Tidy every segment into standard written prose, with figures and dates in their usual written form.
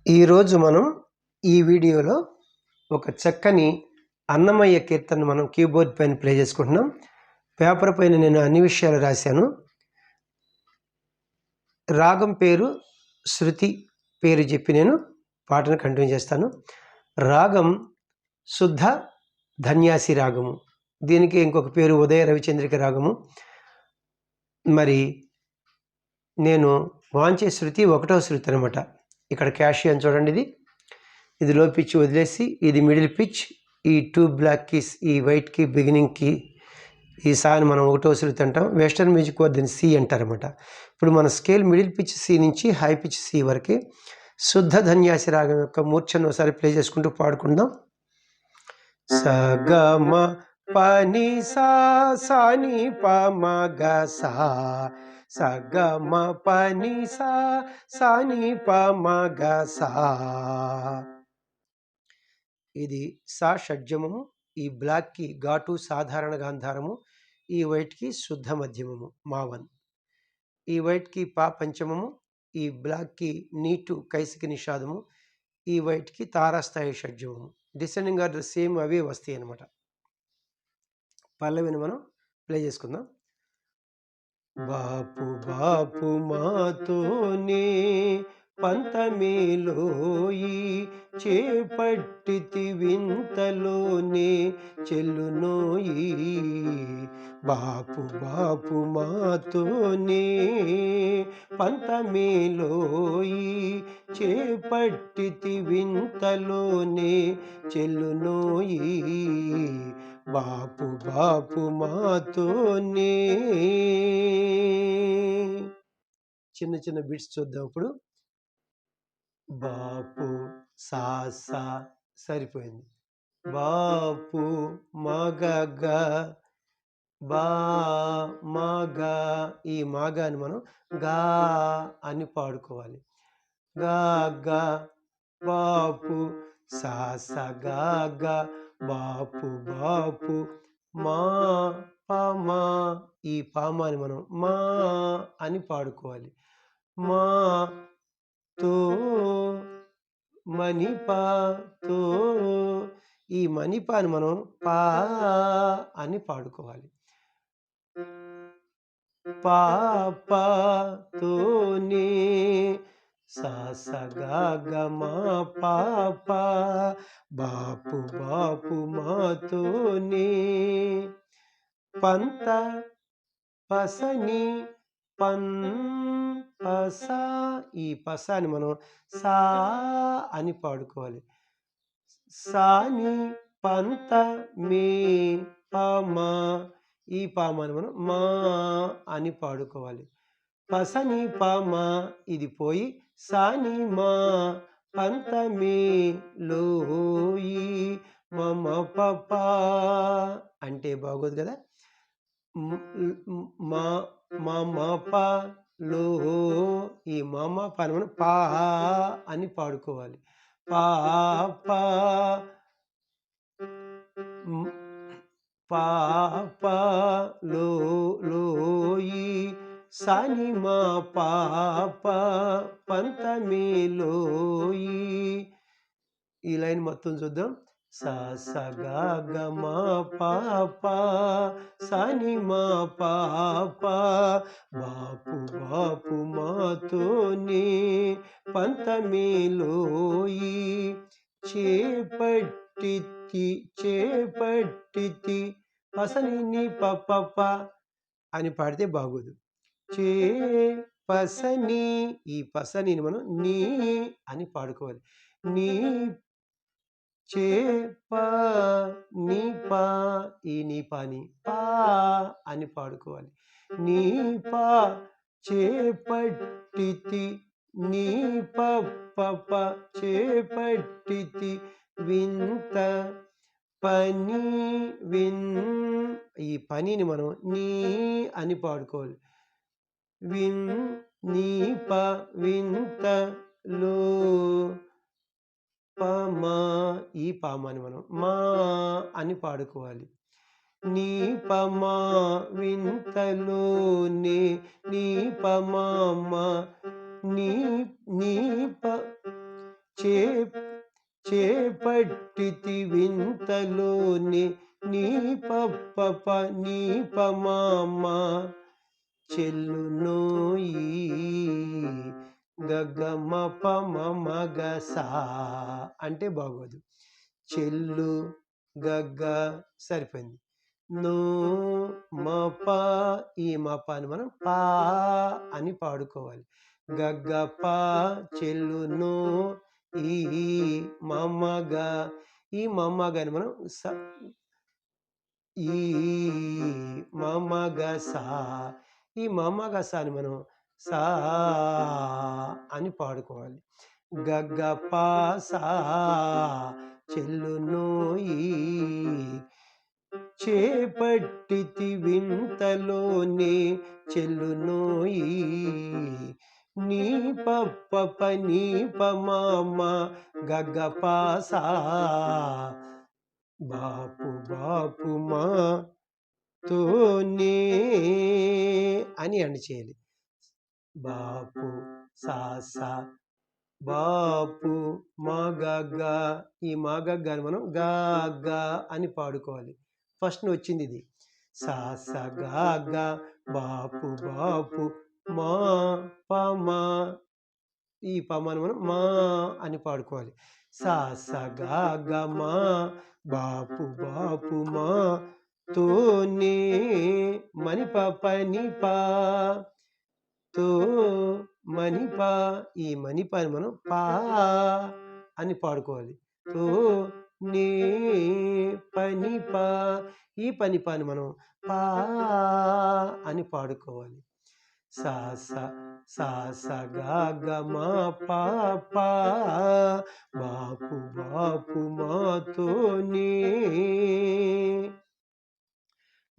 ఈరోజు మనం ఈ వీడియోలో ఒక చక్కని అన్నమయ్య కీర్తన మనం కీబోర్డ్ పైన ప్లే చేసుకుంటున్నాం. పేపర్ పైన నేను అన్ని విషయాలు రాశాను. రాగం పేరు, శృతి పేరు చెప్పి నేను పాటను కంటిన్యూ చేస్తాను. రాగం శుద్ధ ధన్యాసి రాగము, దీనికి ఇంకొక పేరు ఉదయ రవిచంద్రిక రాగము. మరి నేను వాంచే శృతి 1వ శృతి అనమాట. ఇక్కడ క్యాష్ అని చూడండి, ఇది లో పిచ్ వదిలేసి ఇది మిడిల్ పిచ్, ఈ 2 బ్లాక్ కీస్, ఈ వైట్ కీ బిగినింగ్ కీ, ఈ సాని మనం 1వ శృతి అంటాం. వెస్టర్న్ మ్యూజిక్ దీన్ని సి అంటారన్నమాట. ఇప్పుడు మన స్కేల్ మిడిల్ పిచ్ సి నుంచి హై పిచ్ సి వరకు శుద్ధ ధన్యాసి రాగం యొక్క మూర్ఛను ఒకసారి ప్లే చేసుకుంటూ పాడుకుందాం. సగమ పని సా సాని ప గ సా, సగమ పని సా సాని ప గ సా. ఇది సా షడ్జమము, ఈ బ్లాక్కి ఘాటు సాధారణ గాంధారము, ఈ వైట్కి శుద్ధ మధ్యమము మావన్, ఈ వైట్కి పా పంచమము, ఈ బ్లాక్కి నీటు కైసికి నిషాదము, ఈ వైట్కి తారాస్థాయి షడ్జమము. డిసెండింగ్ ఆర్డర్ సేమ్ అవే వస్తాయి అన్నమాట. పల్లవిని మనం ప్లే చేసుకుందాం. బాపు బాపు మాతోనే పంతమేలోయి చేపట్టితి వింతలోనే చెల్లునోయి. బాపు బాపు మాతోనే పంతమేలోయి చేపట్టితి వింతలోనే చెల్లునోయి. బాపు బాపు మాతోనే. చిన్న చిన్న బిట్స్ చూద్దాం ఇప్పుడు. బాపు సా సా సరిపోయింది. బాపు మగ బా మగ, ఈ మాగాని మనం గా అని పాడుకోవాలి. గా గా బాపు సా సా గా గా బాపు బాపు మా పామా, ఈ పామాని మనం మా అని పాడుకోవాలి. మా తో మణిపా తో, ఈ మణిపాని మనం పా అని పాడుకోవాలి. పాపా తోనే సా సా గా గా మా పాపా బాపు బాపు మాతోనే. పంత పసని పన్ పసా, ఈ పసాని మనం సా అని పాడుకోవాలి. సాని పంత మే పమా, ఈ పామాని మనం మా అని పాడుకోవాలి. పసని పామా ఇది పోయి సాని మా పంతమే లోయి మమ పపా అంటే బాగోదు కదా. మా మా పా లో, ఈ మామ పాని మనం పా అని పాడుకోవాలి. పాపా పాపా లో లోయి సాని మా పాప పంతమే లోయి. ఈ లైన్ మొత్తం చూద్దాం. సా సా గా గా మా పాప సాని మా పాప బాపు బాపు మాతోనే పంతమేలోయి చేపట్టితి చేపట్టితి పసని పప అని పాడితే బాగోదు. చే పసని, ఈ పసని మనం నీ అని పాడుకోవాలి. నీ చే పా నీ పా, ఈ నీ పాని పా అని పాడుకోవాలి. నీ పా చేపట్టితి నీ పప్ప చేపట్టితి వింత పని ఈ పనిని మనం నీ అని పాడుకోవాలి. నీ ప వింత లో పమా, ఈ పామాని మనం మా అని పాడుకోవాలి. నీ పమా వింతలోనే నీ పమా నీ నీ ప చేపట్టితి వింతలోని నీ పప్ప నీ పమామ చెల్లునోయి గగమ పమగసా అంటే బాగోదు. చెల్లు గగ్గ సరిపోయింది. నో మప ఈ మప అని మనం పా అని పాడుకోవాలి. గగ్గ పా చెల్లు నో ఈ మమ్మగ ఈ మమ్మగని మనం ఈ మమగసా ఈ మమగసాని మనం సా అని పాడుకోవాలి. గగ్గ పాసా చెల్లునోయి చేపట్టితి వింతలోనే చెల్లునోయి నీ పప్ప నీ పమామ గగ్గ పాసా బాపు బాపు మా తోనే అని ఎండ్ చేయాలి. బాపు సాసా బాపు మాగగ్గ ఈ మాగగ్గ అని మనం గాగ అని పాడుకోవాలి. ఫస్ట్ వచ్చింది ఇది. సాస గాగ బాపు బాపు మా పమా ఈ పమాను మనం మా అని పాడుకోవాలి. సాస గాగ మా బాపు బాపు మా తోనే మని పని పా తో మణిపా ఈ మణిపాని మనం పా అని పాడుకోవాలి. తో నే పనిపా ఈ పనిపాని మనం పా అని పాడుకోవాలి. సాస సాస గాగ మా పాపా బాపు బాపు మాతోనే.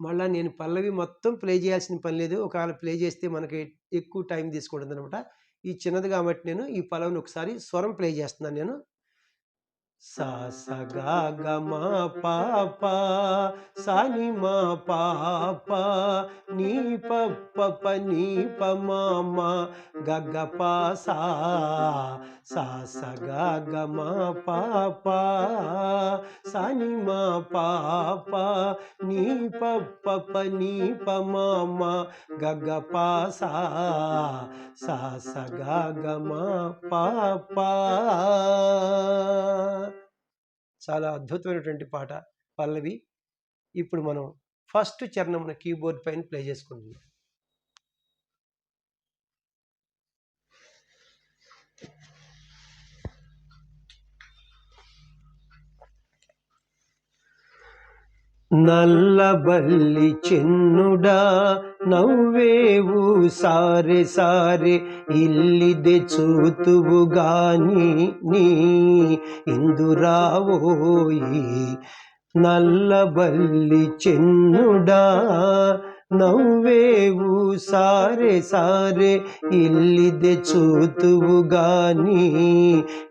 మళ్ళీ నేను పల్లవి మొత్తం ప్లే చేయాల్సిన పని లేదు. ఒకవేళ ప్లే చేస్తే మనకి ఎక్కువ టైం తీసుకుంటుంది అనమాట. ఈ చిన్నది కాబట్టి నేను ఈ పల్లవిని ఒకసారి స్వరం ప్లే చేస్తున్నాను నేను. సా స గా గ మా పాప సాని మా పాప నీ పప్ప నీ పమామ గగ్గ పాసా సా స గా గ మా పాప సాని మా పాప నీ పప్ప నీ పమామ గగ్గ పాసా సా స గా గ మా పాప. చాలా అద్భుతమైనటువంటి పాట పల్లవి. ఇప్పుడు మనం ఫస్ట్ చరణం కీబోర్డ్ పైన ప్లే చేసుకుంటున్నాం. నల్లబల్లి చెన్నుడా నవ్వేవు సారె సారె ఇల్లిದೆ చూతువు గాని నీ ఇందురావోయి. నల్లబల్లి చెన్నుడా నవ్వేవు సారె సారె ఇల్లిದೆ చూతువు గాని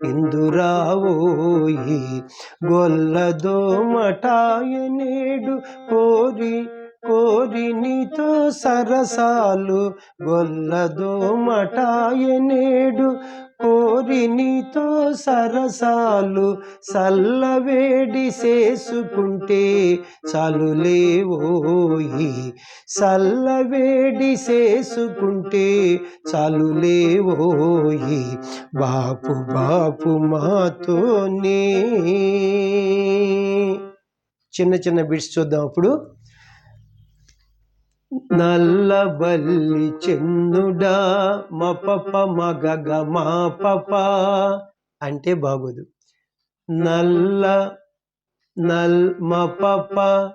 ఇందురావోయి. గొల్లదో మటాయనేడు కోరి కోరి నీతో సరసాలు గొల్లదో మటాయనేడు కోరి నీతో సరసాలు సల్లవేడి చేసుకుంటే చాలులేవోయి. సల్లవేడి చేసుకుంటే చాలులేవోయి. బాపు బాపు మాతోనే. చిన్న చిన్న బిట్స్ చూద్దాం అప్పుడు. నల్లబల్లి చెన్నుడా మా పప్ప మగగ మా పప్ప అంటే బాగోదు. నల్ల నల్ మా పప్ప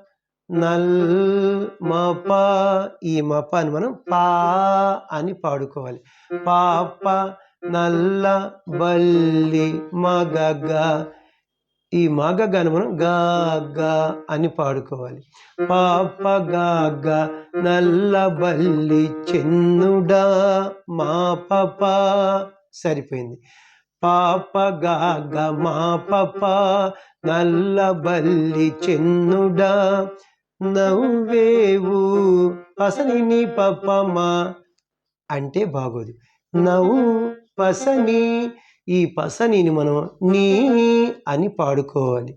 నల్ మా పా ఈ మప అని మనం పా అని పాడుకోవాలి. పాప నల్ల బల్లి మగగ ఈ మగగాను మనం గా అని పాడుకోవాలి. పాప గా నల్లబల్లి చెన్నుడా మా పాప సరిపోయింది. పాప గా మా పాప నల్లబల్లి చెన్నుడా నవ్వేవు పసని నీ పప్పమా అంటే బాగోదు. నవ్వు పసని ఈ పసనిని మనం నీ అని పాడుకోవాలి.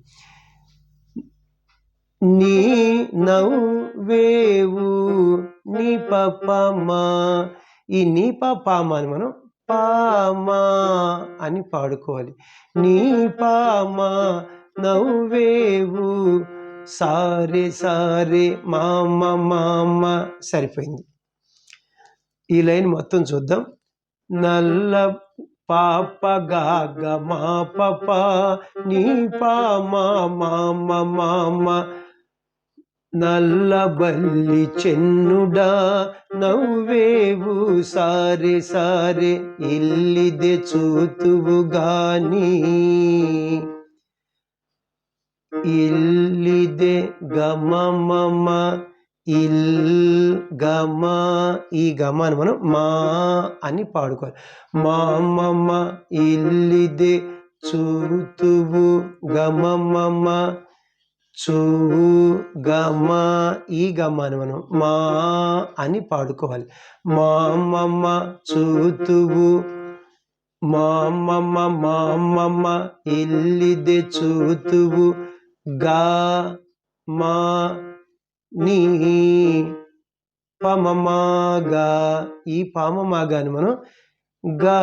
నీ నవ్వేవు నీ పపమా, ఈ నీ పామా అని మనం పామా అని పాడుకోవాలి. నీ పామా నవ్వేవు సారే సారే మామ మామ. సరిపోయింది. ఈ లైన్ మొత్తం చూద్దాం. నల్ల పాప గాగ మా పప నీ పామా మామ మామ, నల్ల బల్లి చెన్నుడా నవ్వేవు సారే సారే ఇల్లిదే చూతువు గాని, ఇల్లిదే గమమమ గమ, ఈ గమాన్ని మనం మా అని పాడుకోవాలి. మామమ్మ ఇల్లిదే చూతువు గమమమ చూ గమ, ఈ గమాన్ని మనం మా అని పాడుకోవాలి. మామమ్మ చూతువు మామమ్మ మామమ్మ ఇల్లిదే చూతువు గా మా నీ పమమాగా, ఈ పామమాగాని మనం గా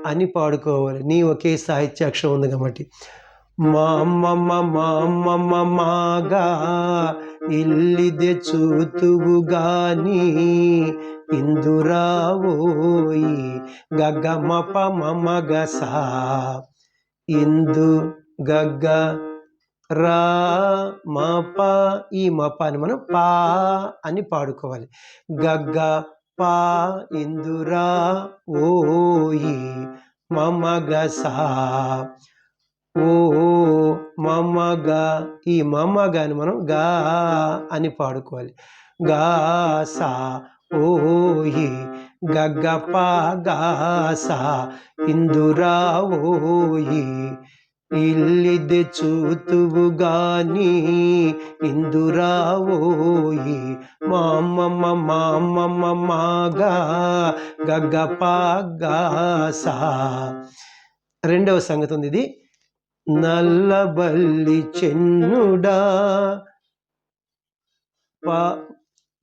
అని పాడుకోవాలి. నీ ఒకే సాహిత్యాక్షరం ఉంది కాబట్టి. మా అమ్మమ్మ మా అమ్మమ్మ మాగా ఇల్లిదే చూతువు గాని, ఇందురావోయి గగ్గ మప మమగ సా, ఇందు గగ్గ రా మప, ఈ మప అని మనం పా అని పాడుకోవాలి. గగ్గ పా ఇందురా ఓయి మమగ సా, ఓ మమగా, ఈ మమగాని మనం గా అని పాడుకోవాలి. గా సా ఓయి గగ్గ పా గా సా ఇందురా ఓయి ఇల్లిదే చూతువు గాని, ఇందురావోయి మా అమ్మమ్మ మా అమ్మమ్మ మాగా గగ్గ పాగా సా. రెండవ సంగతి ఉంది ఇది. నల్లబల్లి చెన్నుడా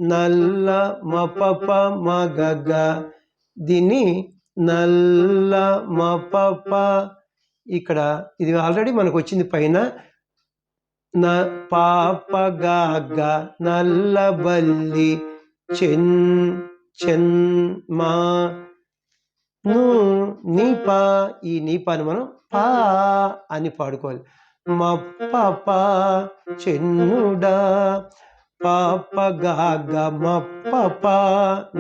నల్ల మపప మగగ, దీన్ని నల్ల మపప, ఇక్కడ ఇది ఆల్రెడీ మనకు వచ్చింది పైన. పాప గాగ నల్లబల్లి చెన్ చెన్ మా ను నీపా, ఈ నీపాని మనం పా అని పాడుకోవాలి. మా పాప చెన్నుడా పాప గాగ మా పాప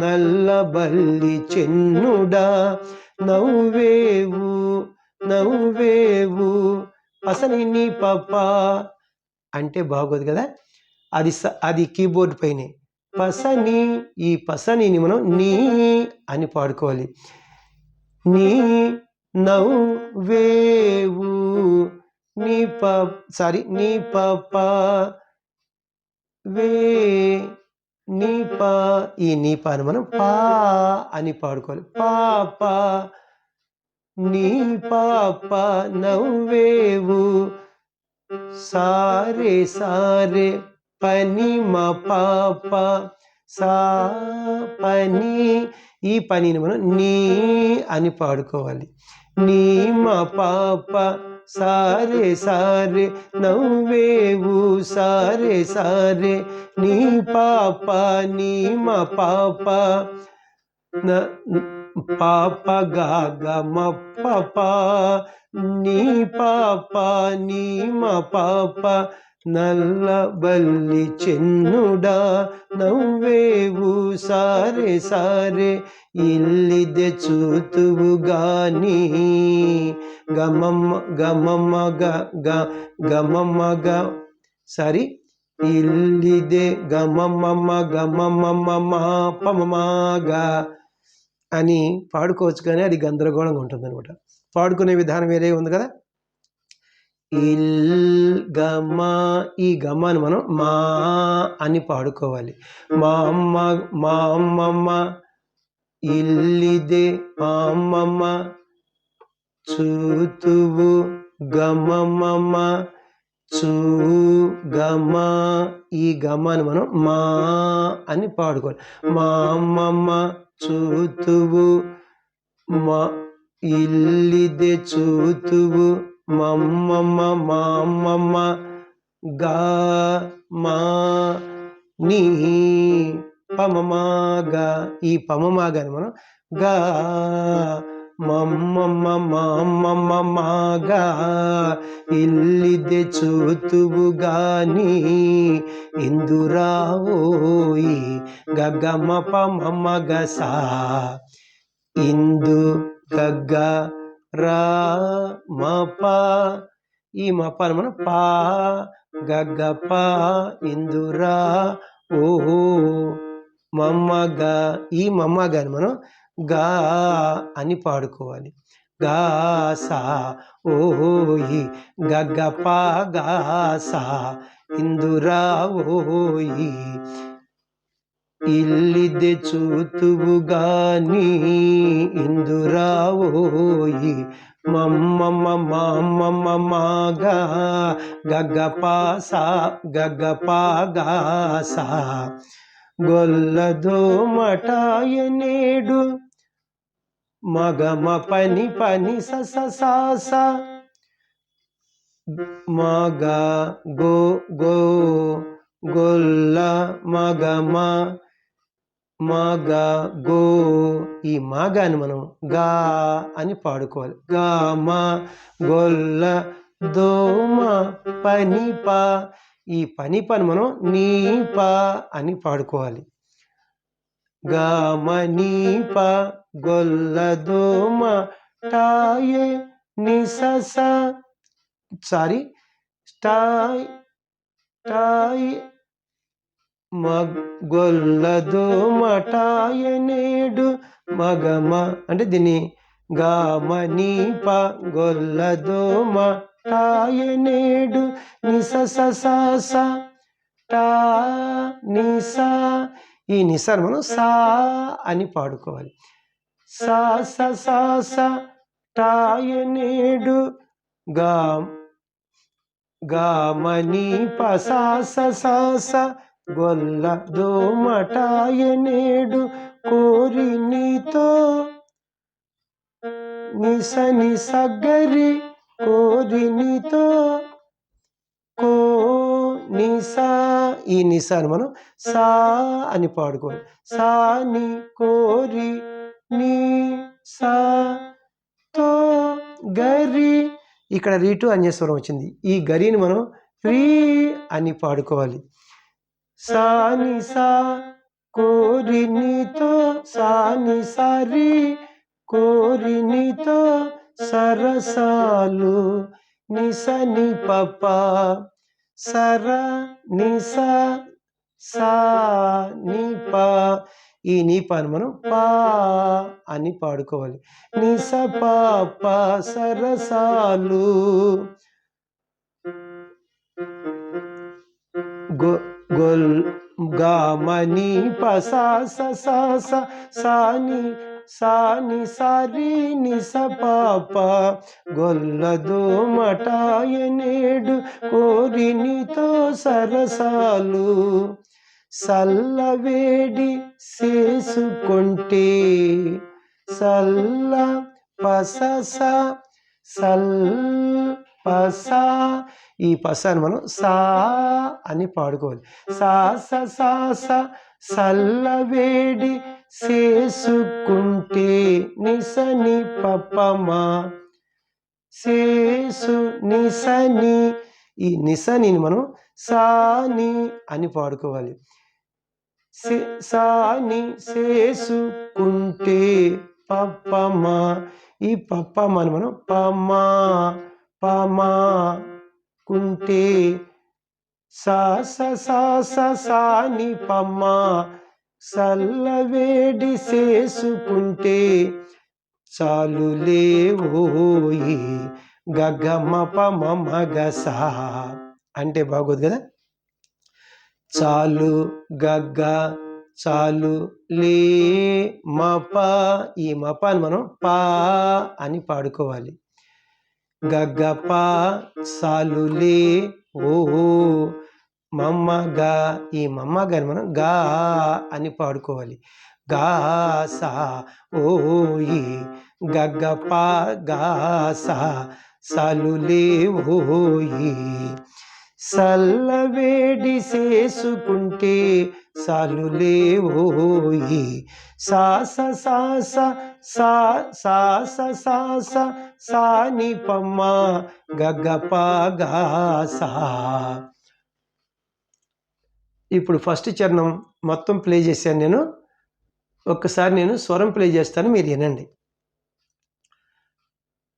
నల్లబల్లి చెన్నుడా నవ్వేవు నవ్వేవు పసని నీ పాప అంటే బాగోదు కదా. అది కీబోర్డ్ పైనే పసని, ఈ పసనిని మనం నీ అని పాడుకోవాలి. నీ నవ్వేవు నీ నీ పాప వే నీ పా, ఈ నీ పాని మనం పా అని పాడుకోవాలి. పాప నీ పాప నవ్వేవు సారే సారే పని మా పాప సా పని, ఈ పనిని మనం నీ అని పాడుకోవాలి. నీ మా పాప సారే సారే నవ్వేవు సారే సారే నీ పాప నీ మా పాప పాప గాగ మా పాప నీ పాప నీ మా పాప నల్లబల్లి చెన్నుడా నవ్వేవు సారే సారే ఇల్లిదే చూతువు గాని, గమమ్మ గమమ్మ గమమ్మ సారీ ఇల్లిదే గమమ్మ గమమ్మ మా పమమాగా అని పాడుకోవచ్చు. కానీ అది గందరగోళంగా ఉంటుంది అనమాట. పాడుకునే విధానం వేరే ఉంది కదా. గమా, ఈ గమాని మనం మా అని పాడుకోవాలి. మా అమ్మమ్మ ఇల్లిదే మా అమ్మమ్మ చూతువు గమమమ చూ గమ. ఈ గమని మనం మా అని పాడుకోవాలి. మామమ్మ చూతువు మా ఇల్లిదే చూతువు మమ్మమ్మ మామమ్మ గా మా నీ పమమాగా. ఈ పమమాగాని మనం గా మమ్మమ్మ మామమ్మ మాగా ఇల్లిదే చూతువు గాని ఇందురావోయి గగమ పమమ గసా. ఇందు గగ్గ రా మప. ఈ మపాను మనం పా గగ్గ పా ఇందురా ఓహో మమ్మగా. ఈ మమ్మగాని మనం గా అని పాడుకోవాలి. గా సా ఓహోయి గగ్గ పా గా సా ఇందురా ఓహోయి ఇల్లిదే చూతువు గాని ఇందురావోయి మమ్మమ్మ మామమ్మ మాగా గగ్గపాసా గగ్గపాగాసా. గొల్లదో మటాయనేడు మగమ పని పని సససాస మగ గో గో గొల్ల మగమ మగ గో. ఈ మాగాని మనం గా అని పాడుకోవాలి. గామ గొల్ల దోమ పనిప. ఈ పనిపని మనం నీప అని పాడుకోవాలి. గామ నీప గొల్ల దోమ టాయే నిసస. సారీ టాయ్ టాయ్ గొల్లదో మటాయనేడు మగమ. అంటే దీన్ని గామ నీప గొల్లదో మటాయనేడు నిసస టా నిసా. ఈ నిసాను మనం సా అని పాడుకోవాలి. సా స టాయనేడు గా గామని పసాస గొల్ల దోమటాయనేడు కోరి నీతో నిస నిసగరి కోరి నీతో కో నిసా. ఈ నిసాను మనం సా అని పాడుకోవాలి. సా ని కోరి నీ సా తో గరి. ఇక్కడ రీటు అన్యస్వరం వచ్చింది. ఈ గరిని మనం రీ అని పాడుకోవాలి. సాని సా కోరి నీతో సాని సారి కోరి నీతో సరసాలు నిసని పప సర నిస సా నిప. ఈ నీపాను మనం పా అని పాడుకోవాలి. నిస పాప సరసాలు గొల్ గామని పసాస సాని సాని సారి నిస పాప గొల్లదో మటాయనేడు కోరి నీతో సరసాలు సల్లవేడి చేసుకుంటే సల్ల పసస సల్ పసా. ఈ పసాను మనం సా అని పాడుకోవాలి. సాస సల్లవేడి చేసుకుంటే నిసని పపమా సేసు నిసని. ఈ నిసని మనం సాని అని పాడుకోవాలి. సాని చేసుకుంటే పప్పమా. ఈ పప్పమని మనం పమా పమా కుంటే సాస సాని పమ్మా సల్లవేడి చేసుకుంటే చాలులేవోయి గగమ పమమ గసా. అంటే బాగోదు కదా. చాలు గగ్గ చాలు లే మప. ఈ మపాన్ని మనం పా అని పాడుకోవాలి. గగప సాలులే ఓ మమ్మగా. ఈ మమ్మగాని మనం గా అని పాడుకోవాలి. గా సా ఓయి గగప గా సా సాలులే ఓయి. సల్లవేడి చేసుకుంటే సాలులే ఓయి. సాస సాస సా సాస సాస సాని పమ్మ గగప గా సా. ఇప్పుడు ఫస్ట్ చరణం మొత్తం ప్లే చేశాను నేను. ఒక్కసారి నేను స్వరం ప్లే చేస్తాను, మీరు వినండి.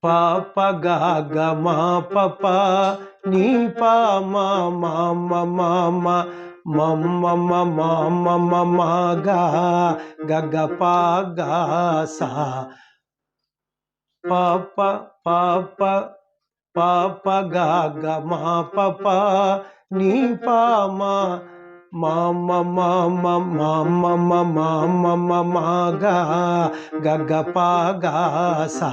పాప గా గ మా పప నీ పా మా మామ మామ మమ్మ మమ్మ గా గగ పా గా సా. పాప పాప పాప గా గ మా పప నీ పా మా మామ మామ గా గగ పా గా సా.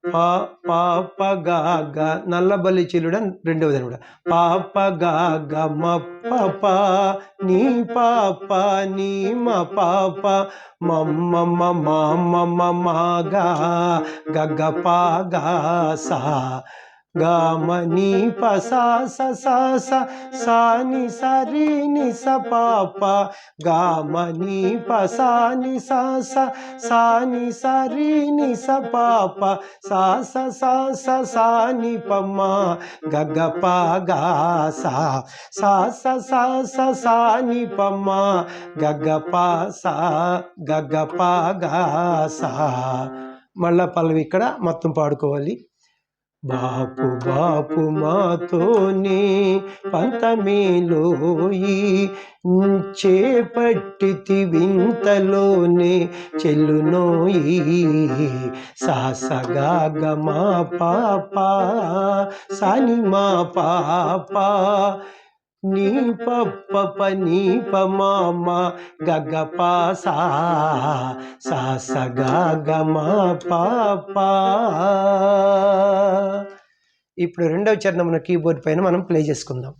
పాప గా గ నల్లబల్లి చెల్లుడ రెండవది అనమాట. పాప గా గ మ పప నీ పాప నీ మ పాప మమ్మ గా గగ పా గా సా. గామని పసా సా సాని సరి ని స పాప గామని పసా ని సా సాని సరి ని స పాప సా సాని పమ్మ గగ పా గా సా. సాని పమ్మ గగ పా సా గగ పా గా సా. మళ్ళా పల్లవి ఇక్కడ మొత్తం పాడుకోవాలి. బాపు బాపు మాతోనే పంతమేలోయి చేపట్టితి వింతలోనే చెల్లునోయి. సాసగా గ మా పాప సాని మా పాప నీ పప్ప నీ పమామ గగ పా సా సాసగా గ మా పాప. ఇప్పుడు రెండవ చరణం మన కీబోర్డ్ పైన మనం ప్లే చేసుకుందాం.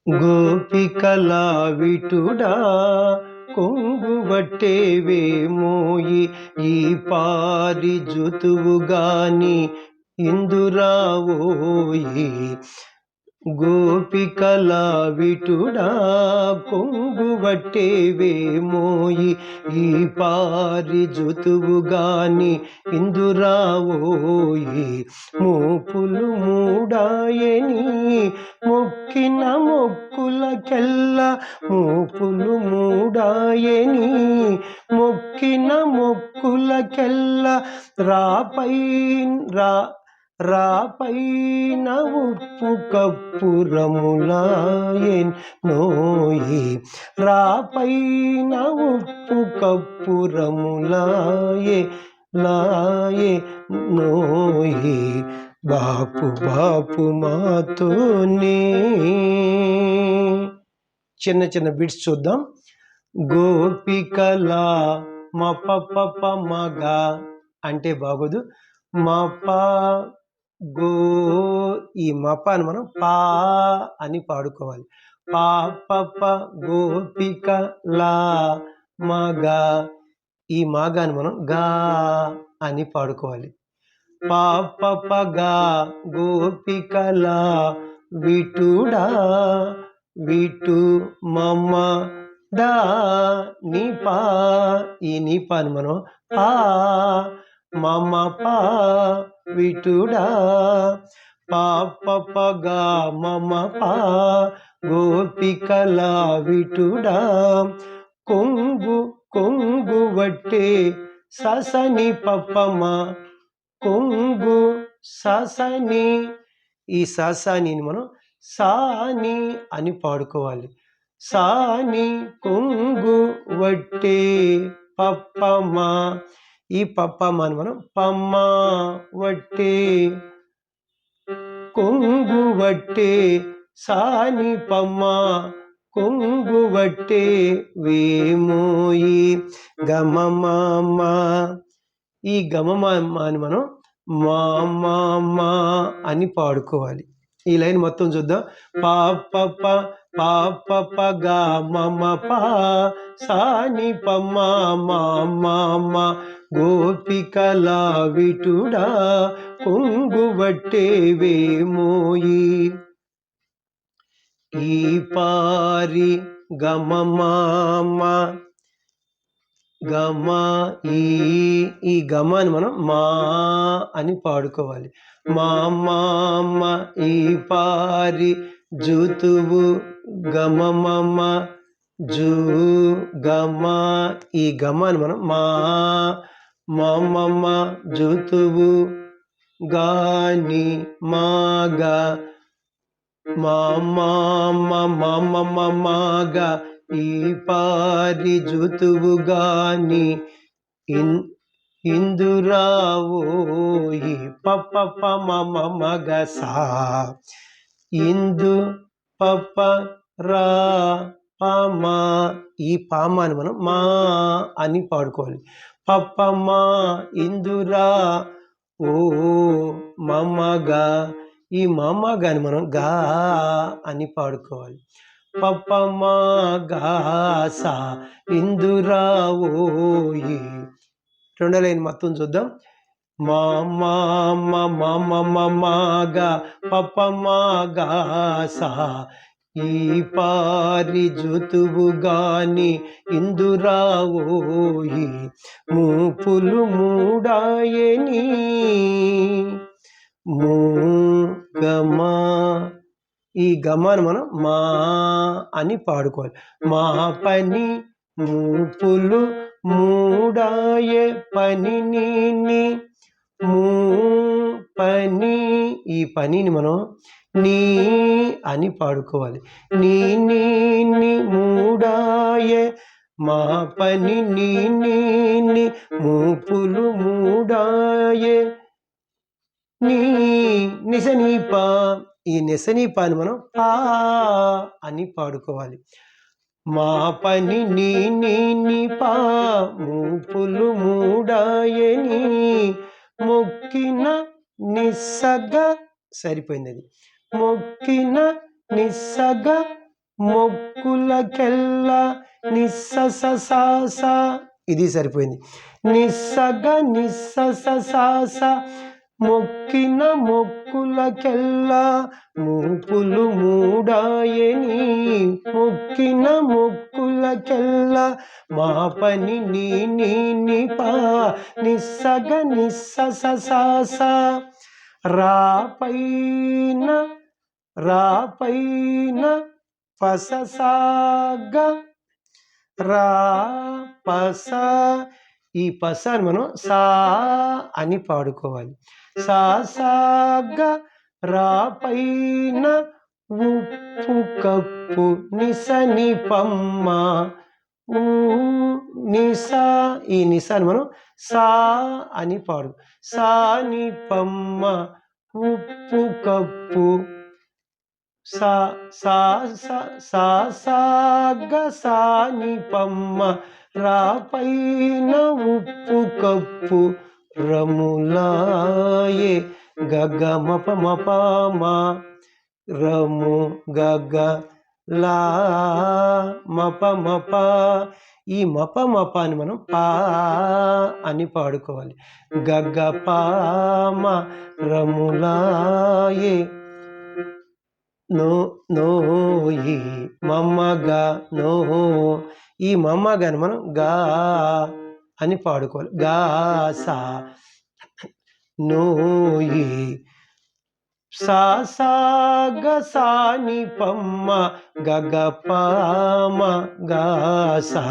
గోపికలా విటుడా కొంగువట్టేవేమోయి ఈ పారి జుతువు గాని ఇందురావోయి. గోపికలా విటుడా కొంగువట్టేవేమోయి ఈ పారి జుతువు గాని ఇందురావోయి. మోపులు మూడాయని మొక్కిన మొక్కులకెల్ల మోపులు మూడాయని మొక్కిన మొక్కులకెల్ల రాపైన ఉప్పు కప్పురములాయెన్ నోయి. రాపైన ఉప్పు కప్పురములాయే నోయి. బాపు బాపు మాతోనే. చిన్న చిన్న బిట్స్ చూద్దాం. గోపికలా మ పప మగా అంటే బాగోదు. మప గో ఈ మపాను మనం పా అని పాడుకోవాలి. పాప గోపిక లా మగా ఈ మాగాని మనం గా అని పాడుకోవాలి. పాప గా గోపికలా విటుడా విటు మమ్మ దా నీ పా ఈ నీ పాని మనం పా మమ పా విటుడా. పాప గా మమ పా గోపికలా విటుడా కొంగు వట్టే ససని పప్పమ కొంగు ససని ఈ ససాని మనం సాని అని పాడుకోవాలి. సాని కొంగు వట్టే పప్పమ ఈ పప్పమ అని మనం పమ్మ వట్టే కొంగువట్టే సాని పమ్మ కొంగువట్టే వేమోయి గమమమ్మ. ఈ గమమమ్మ అని మనం మా అని పాడుకోవాలి. ఈ లైన్ మొత్తం చూద్దాం. పాప పాప గా మమ పా సాని పమ్మ మామ గోపికలా విటుడా కొంగువట్టే వేమోయి. ఈ పారి గమమామ గమ ఈ గమాని మనం మా అని పాడుకోవాలి. మామ ఈ పారి జుతువు గమమమ జూ గమ ఈ గమాని మనం మామ జుతువు గాని మాగా మాగా ఈ పారి జుతువు గాని ఇందురావోయి పప్ప మగ సా ఇందు పప్ప రా పామ ఈ పామాని మనం మా అని పాడుకోవాలి. పప్ప మా ఇందురా ఓ మమ్మగా ఈ మమ్మగాని మనం గా అని పాడుకోవాలి. పప్ప మా గా సా ఇందురా ఓయి. రెండో లైన్ మొత్తం చూద్దాం. మాగా పప్ప మాగా సా ఈ పారి జుతువు గాని ఇందురావోయి మూపులు మూడాయని గమా ఈ గమాను మనం మా అని పాడుకోవాలి. మా పని మూపులు మూడాయే పని నీ పని ఈ పనిని మనం నీ అని పాడుకోవాలి. నీ మూడాయే మా పని నీ మూపులు మూడాయే నీ నిసనీప ఈ నిసనీపాని మనం పా అని పాడుకోవాలి. మా పని నీ పా మూపులు మూడాయని మొక్కిన నిస్సగ సరిపోయింది. అది మొక్కిన నిస్సగ మొక్కులకెల్లా నిస్ససాస ఇది సరిపోయింది. నిస్సగ నిస్ససాస మొక్కిన మొక్కులకెల్లా మూపులు మూడాయని మొక్కిన మొక్కులకెల్లా మా పని నీ పా నిస్సగ నిస్ససాస రాపైన పససాగ రా పస ఈ పసాన్ని మనం సా అని పాడుకోవాలి. సాగ రాపైన ఉప్పు కప్పు నిసని పమ్మ నిసా ఈ నిసాని మనం సా అని పాడు. సాని పమ్మ ఉప్పు కప్పు సాగ సాని పమ్మ రాపైన ఉప్పు కప్పు రములాయే గగ మపమపమా రము గగ లా మపమప ఈ మపమప అని మనం పా అని పాడుకోవాలి. గగ పామ రములాయే నోయి మమ్మగా నో ఈ మమ్మగాని మనం గా అని పాడుకోవాలి. గా సా నోయి సాగ సాని పమ్మ గగ పామ గా సా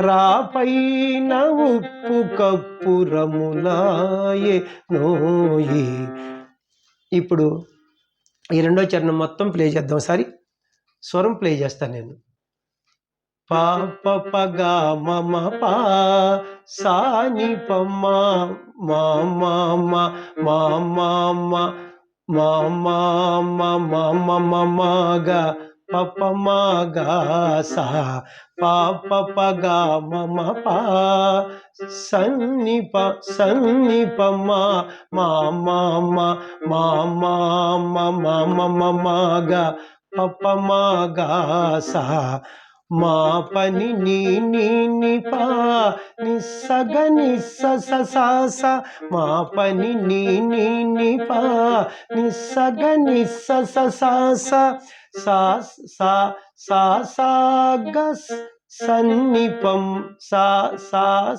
రాపైన ఉప్పు కప్పు రములాయే నోయి. ఇప్పుడు ఈ రెండో చరణం మొత్తం ప్లే చేద్దాం. ఒకసారి స్వరం ప్లే చేస్తాను నేను. పాప పగా మమ పా సాని పమ్మ మామ మా మా మా మా మా మా మా గా పప మా గా సా పా ప గా మమ పా సన్ని ప మా మా మా మా మా మా మా మా మా గా పప మా గా సా మా పని నీ పా నిస్సగ నిస్స స మా పని నీ పా నిస్సగ నిస్స సా సా గ సన్నిపం సా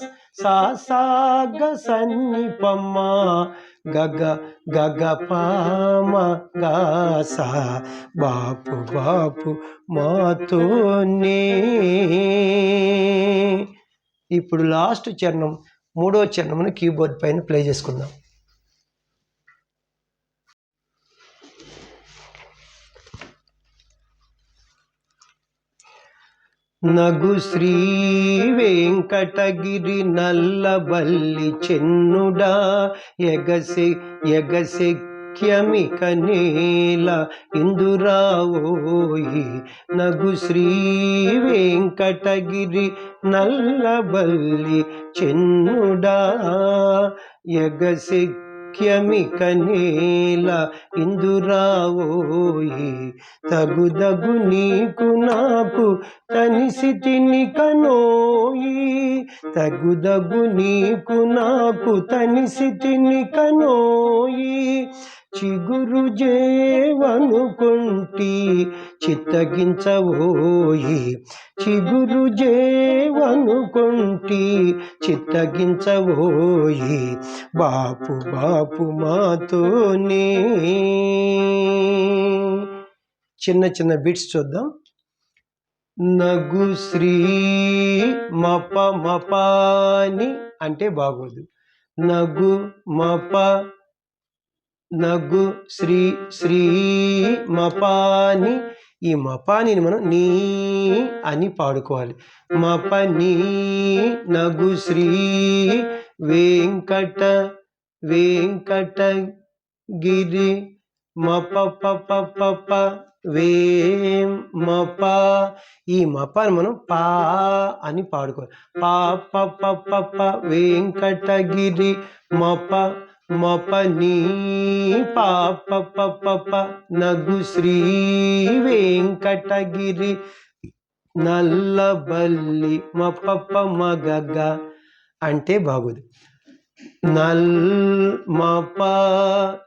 గ సన్నిపమ్మా గగ గగ పామ గా సా బాపు మాతోనే. ఇప్పుడు లాస్ట్ చరణం, మూడో చరణమును కీబోర్డ్ పైన ప్లే చేసుకుందాం. నగు శ్రీ వెంకటగిరి నల్లబల్లి చెన్నుడా ఎగసెక్యమిక నేల ఇందురావోయి. నగు శ్రీ వెంకటగిరి నల్లబల్లి చెన్నుడా ఎగసెక్యమిక నేల ఇందురావోయి. తగుదగు నీకు నాకు తనిసితిని కనోయి. తగుదగు నీకు నాకు తనిసితిని కనోయి. చిగురు జేవనుకుంటి చిత్తగించవోయి. చిగురు జేవనుకుంటి చిత్తగించవోయి. బాపు మాతోనే. చిన్న చిన్న బిట్స్ చూద్దాం. నగు శ్రీ మపాని అంటే బాగోదు. నగు శ్రీ మపాని. ఈ మపానిని మనం నీ అని పాడుకోవాలి. మపని నగు శ్రీ వెంకటగిరి మప మప. ఈ మపాని మనం పా అని పాడుకోవాలి. ప వెంకటగిరి మపని ప నగు శ్రీ వెంకటగిరి నల్లబల్లి మప మగగ అంటే బాగోదు. మప.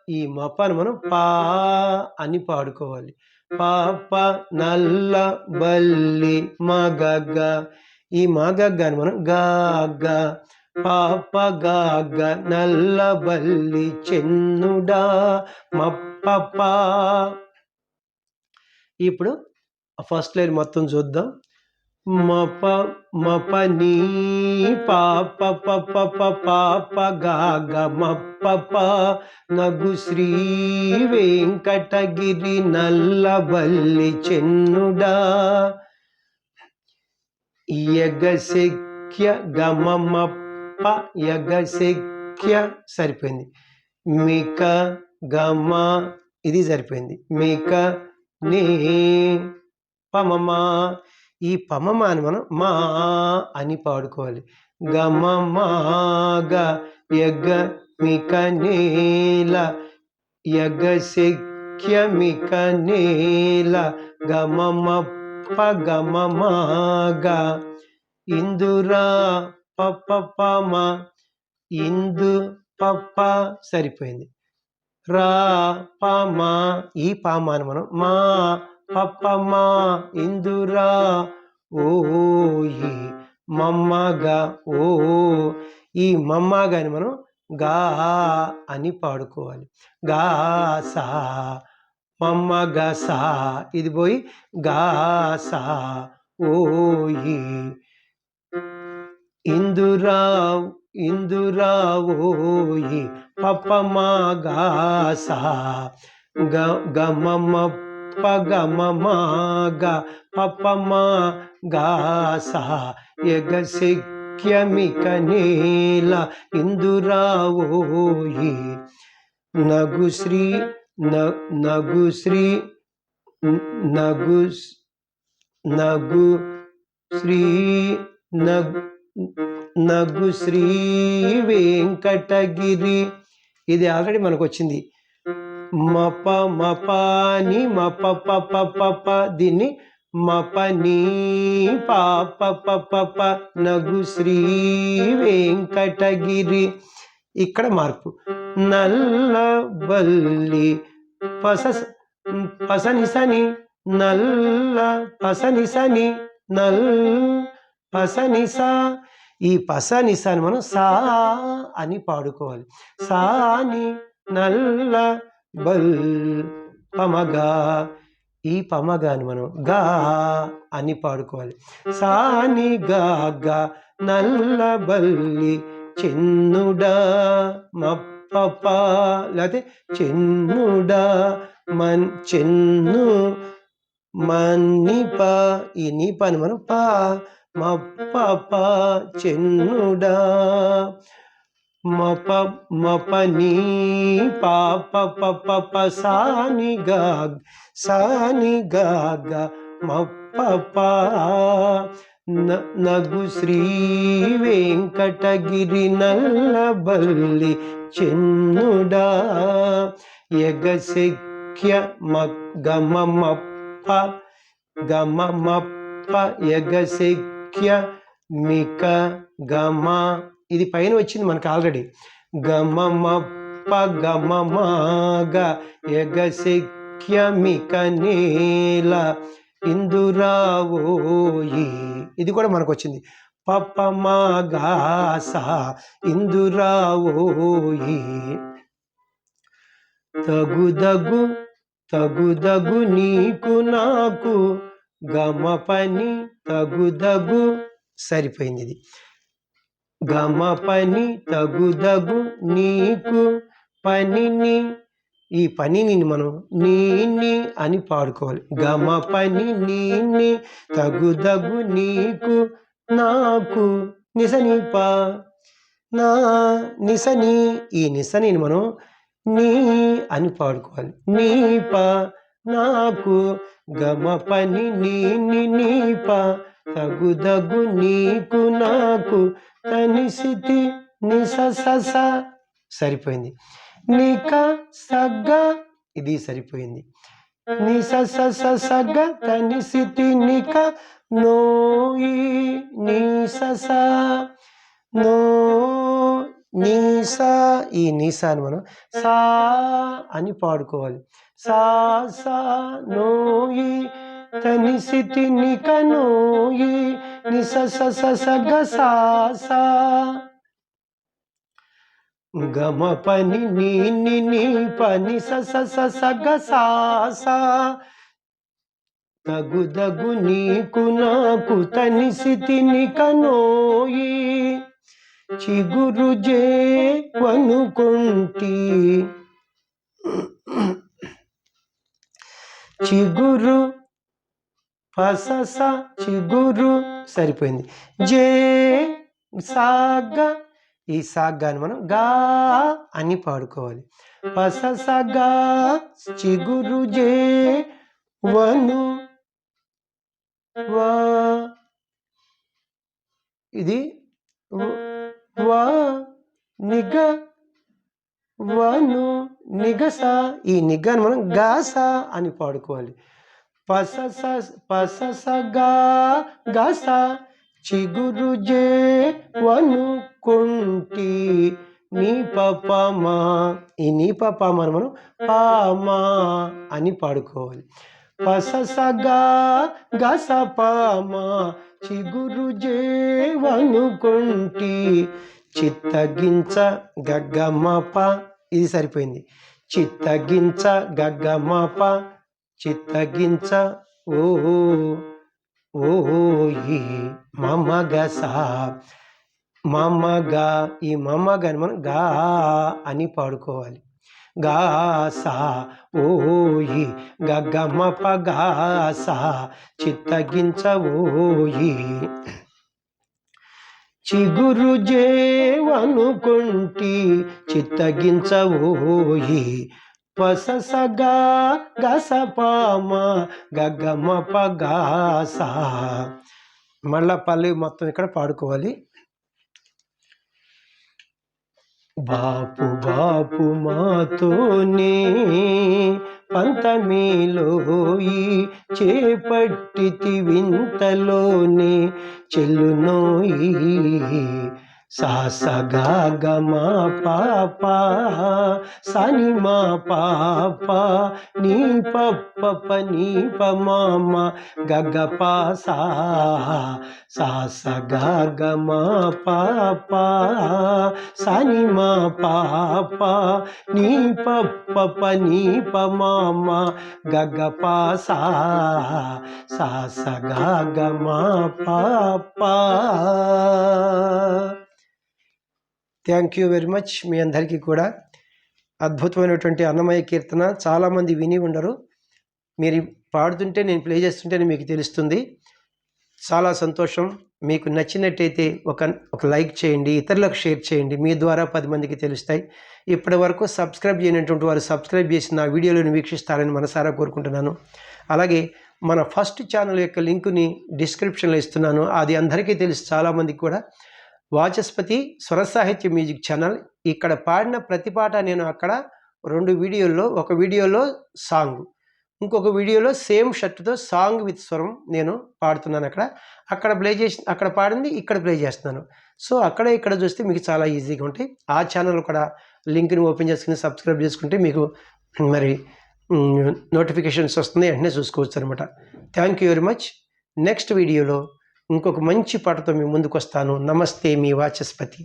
ఈ మపాన్ని మనం పా అని పాడుకోవాలి. పాప నల్లబల్లి మగగ. ఈ మగగాని మనం గాగ. పాప గాగ నల్లబల్లి చెన్నుడా మప్ప. ఇప్పుడు ఫస్ట్ లైన్ మొత్తం చూద్దాం. మపని పాప పాప గాగ మప్ప నగు శ్రీ వెంకటగిరి నల్లబల్లి చెన్నుడా ఎగసెక్య గమమప్ప. ఎగసెక్య సరిపోయింది. మిక గమ ఇది సరిపోయింది. మిక నే పమమా. ఈ పమమాని మనం మా అని పాడుకోవాలి. గమమాగ ఎగ మిక నేల ఎగసెక్యమిక నేల గమమప్ప గమమాగ. ఇందురా పమ ఇందు పప్ప సరిపోయింది. రా పామ. ఈ పామాని మనం మా పప్పమా ఇందురా ఓయి. మమ్మగా ఓ. ఈ మమ్మగాని మనం గా అని పాడుకోవాలి. గా సా మమ్మగా సా. ఇది పోయి గా సా ఓయి. ఇందురావోయి పపమా గా సా గమమప్ప గమమాగ పపమా గా సా ఎగసెక్యమిక నేల ఇందురావోయి. నగు శ్రీ నగు శ్రీ నగు నగు శ్రీ నగు శ్రీ వెంకటగిరి. ఇది ఆల్రెడీ మనకు వచ్చింది. మప మపాని మప పప పప, దీన్ని మపని పాప పప, నగు శ్రీ వెంకటగిరి. ఇక్కడ మార్పు. నల్లబల్లి పసనిసని నల్ల పసనిసని పసనిసా. ఈ పసనిసాని మనం సా అని పాడుకోవాలి. సాని నల్ల బల్ పమగా. ఈ పమగాని మనం గా అని పాడుకోవాలి. సాని గా గా నల్ల బల్లి చెన్నుడా మప్ప, లేకపోతే చెన్నుడా చెన్ను మన్నిప. ఈ నీపాని మనం పా మప్ప చెన్నుడా. మప మపని పాప పప సాని గా మప్ప. నగు శ్రీ వెంకటగిరి నల్లబల్లి చెన్నుడా. ఎగసెక్య గమమప్ప ఎగసెక్య మిక గమ. ఇది పైన వచ్చింది మనకు ఆల్రెడీ. గమమప్ప గమమాగ ఎగసెక్య మిక నేల ఇందురావోయి. ఇది కూడా మనకు వచ్చింది. పప మాగాస ఇందురావోయి. తగుదగు తగుదగు నీకు నాకు గమ పని తగుదగు. సరిపోయింది ఇది. గమ పని తగుదగు నీకు పనిని. ఈ పనిని మనం నీని అని పాడుకోవాలి. గమ పని నీని తగుదగు నీకు నాకు నిసనిప నా నిసని. ఈ నిసని మనం నీ అని పాడుకోవాలి. నీప నాకు గమ పని నీని నీప తగుదగు నీకు నాకు తనిసితి నిసస. సరిపోయింది. నిక సగ్గ. ఇది సరిపోయింది. నిసస సగ్గ తనిసితి నిక నోయి నిసస నో నీసా. ఈ నీసాని మనం సా అని పాడుకోవాలి. సా సా నోయి తనిసితి నిక నోయి నిసస సగ సా సా. గమ పని నీ నీ పని సగ సా సా. తగుదగు నీకు నాకు తనిసితి నిక నోయి. చిగురు జేవనుకొంటి చిగురు పసస చిగురు. సరిపోయింది. జే సాగ. ఈ సాగాని మనం గా అని పాడుకోవాలి. పసస గా చిగురు జే వను వా. ఇది వా నిగ వను నిగస. ఈ నిగాని మనం గాస అని పాడుకోవాలి. పసస గా గస చిగురు జే వను కొంటి నీ పపమా. ఈ నీ పపమా మనం పామా అని పాడుకోవాలి. పసస గా గస పామా చిగురు జే వను కొంటి చిత్తగించ గగ్గమప. ఇది సరిపోయింది. చిత్తగించ గగ్గమప చిత్తగించ ఓయి మమగసా మమగా. ఈ మమగాని మనం గా అని పాడుకోవాలి. గాసా ఓయి గగ్గమప గాసా చిత్తగించ ఓయి. చిగురు జేవనుకొంటి చిత్తగించ ఓయి పససగా గసపామ గగమ పగాస. మళ్ళా పల్లవి మొత్తం ఇక్కడ పాడుకోవాలి. బాపు బాపు మాతోనే పంతమీలోయి చేపట్టితి వింతలోనే చెల్లునోయి. సాసగా గమా పాప సని మా పాప నీ పప్ప నీ పమామ గగ పాసా. సాసగా గమా పాప సని మా పాప నీ పప్ప నీ పమామ గగ పాసా. సాసగా గమా పాప. Thank you very much. మీ అందరికీ కూడా అద్భుతమైనటువంటి అన్నమయ్య కీర్తన చాలామంది విని ఉండరు. మీరు పాడుతుంటే నేను ప్లే చేస్తుంటేనే మీకు తెలుస్తుంది. చాలా సంతోషం. మీకు నచ్చినట్టయితే ఒక లైక్ చేయండి, ఇతరులకు షేర్ చేయండి. మీ ద్వారా 10 మందికి తెలుస్తాయి. ఇప్పటి వరకు సబ్స్క్రైబ్ చేయనటువంటి వారు సబ్స్క్రైబ్ చేసి నా వీడియోలను వీక్షిస్తారని మనసారా కోరుకుంటున్నాను. అలాగే మన ఫస్ట్ ఛానల్ యొక్క లింకుని డిస్క్రిప్షన్లో ఇస్తున్నాను. అది అందరికీ తెలుసు, చాలామందికి కూడా. వాచస్పతి స్వర సాహిత్య మ్యూజిక్ ఛానల్. ఇక్కడ పాడిన ప్రతి పాట నేను అక్కడ 2 వీడియోల్లో, ఒక వీడియోలో సాంగ్, ఇంకొక వీడియోలో సేమ్ షర్ట్తో సాంగ్ విత్ స్వరం నేను పాడుతున్నాను. అక్కడ ప్లే చేసి అక్కడ పాడింది ఇక్కడ ప్లే చేస్తున్నాను. సో అక్కడ ఇక్కడ చూస్తే మీకు చాలా ఈజీగా ఉంటాయి. ఆ ఛానల్ కూడా లింక్ని ఓపెన్ చేసుకుని సబ్స్క్రైబ్ చేసుకుంటే మీకు మరి నోటిఫికేషన్స్ వస్తుంది, వెంటనే చూసుకోవచ్చు అనమాట. Thank you very much. Next వీడియోలో ఇంకొక మంచి పాటతో మీ ముందుకు వస్తాను. నమస్తే, మీ వాచస్పతి.